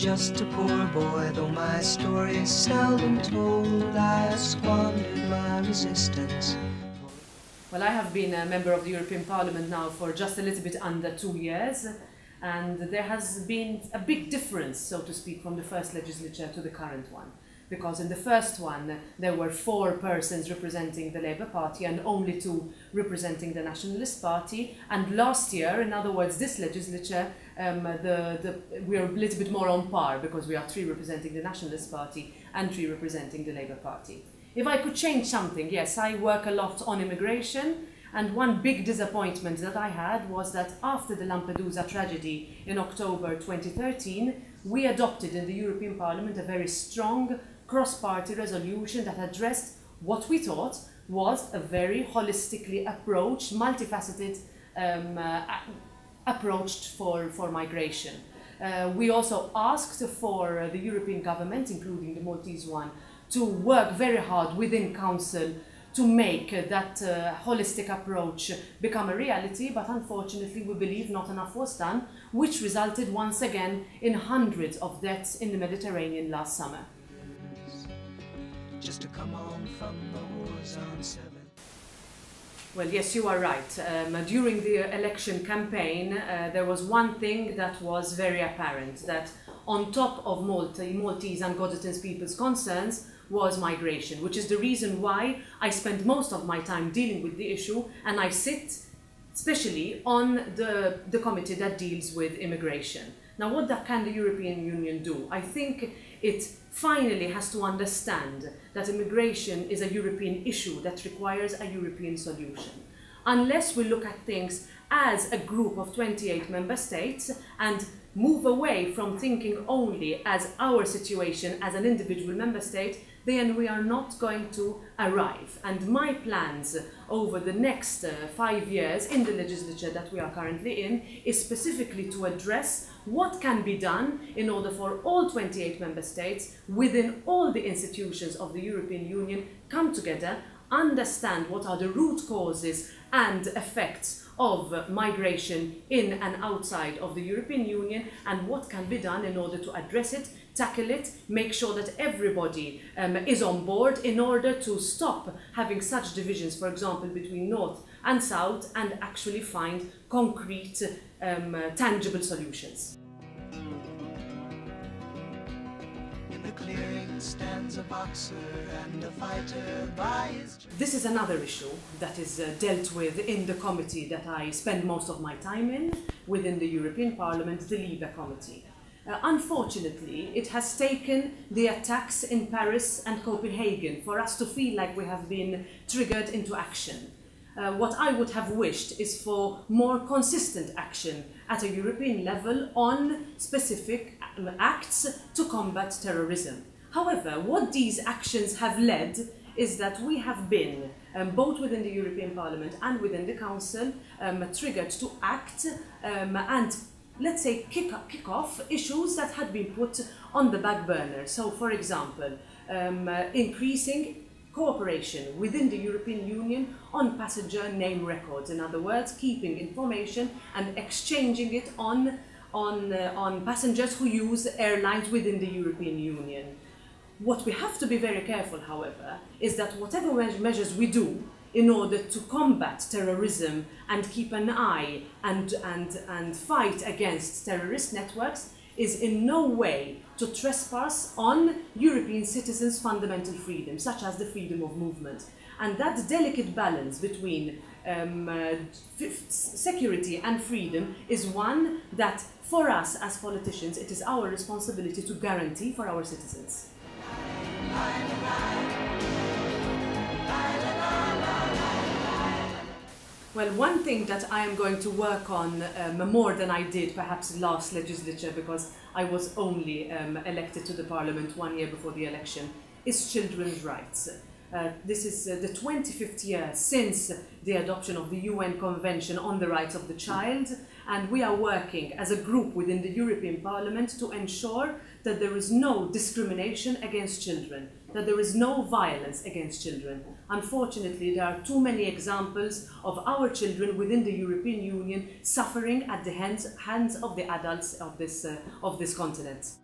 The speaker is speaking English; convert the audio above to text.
just a poor boy, though my story is seldom told. I have squandered my resistance. Well, I have been a member of the European Parliament now for just a little bit under 2 years, and there has been a big difference, so to speak, from the first legislature to the current one. Because in the first one, there were 4 persons representing the Labour Party and only 2 representing the Nationalist Party. And last year, in other words, this legislature, we are a little bit more on par, because we are 3 representing the Nationalist Party and 3 representing the Labour Party. If I could change something, yes, I work a lot on immigration. And one big disappointment that I had was that after the Lampedusa tragedy in October 2013, we adopted in the European Parliament a very strong cross-party resolution that addressed what we thought was a very holistically approached, multifaceted approach for migration. We also asked for the European government, including the Maltese one, to work very hard within Council to make that holistic approach become a reality, but unfortunately we believe not enough was done, which resulted once again in hundreds of deaths in the Mediterranean last summer. Just to come home from the wars on 7. Well, yes, you are right. During the election campaign, there was one thing that was very apparent, that on top of Maltese and Godetans people's concerns was migration, which is the reason why I spend most of my time dealing with the issue, and I sit especially on the committee that deals with immigration. Now, what can the European Union do? I think it finally has to understand that immigration is a European issue that requires a European solution. Unless we look at things as a group of 28 member states and move away from thinking only as our situation as an individual member state, then we are not going to arrive. And my plans over the next 5 years in the legislature that we are currently in is specifically to address what can be done in order for all 28 member states within all the institutions of the European Union come together, understand what are the root causes and effects of migration in and outside of the European Union, and what can be done in order to address it, tackle it, make sure that everybody is on board in order to stop having such divisions, for example, between North and South, and actually find concrete, tangible solutions. Stands a boxer and a fighter by his... This is another issue that is dealt with in the committee that I spend most of my time in within the European Parliament, the LIBE committee. Unfortunately, it has taken the attacks in Paris and Copenhagen for us to feel like we have been triggered into action. What I would have wished is for more consistent action at a European level on specific acts to combat terrorism. However, what these actions have led is that we have been, both within the European Parliament and within the Council, triggered to act and, let's say, kick off issues that had been put on the back burner. So, for example, increasing cooperation within the European Union on passenger name records. In other words, keeping information and exchanging it on passengers who use airlines within the European Union. What we have to be very careful, however, is that whatever measures we do in order to combat terrorism and keep an eye and fight against terrorist networks is in no way to trespass on European citizens' fundamental freedoms, such as the freedom of movement. And that delicate balance between security and freedom is one that, for us as politicians, it is our responsibility to guarantee for our citizens. Well, one thing that I am going to work on more than I did perhaps last legislature, because I was only elected to the Parliament 1 year before the election, is children's rights. This is the 25th year since the adoption of the UN Convention on the Rights of the Child, and we are working as a group within the European Parliament to ensure that there is no discrimination against children, that there is no violence against children. Unfortunately, there are too many examples of our children within the European Union suffering at the hands of the adults of this continent.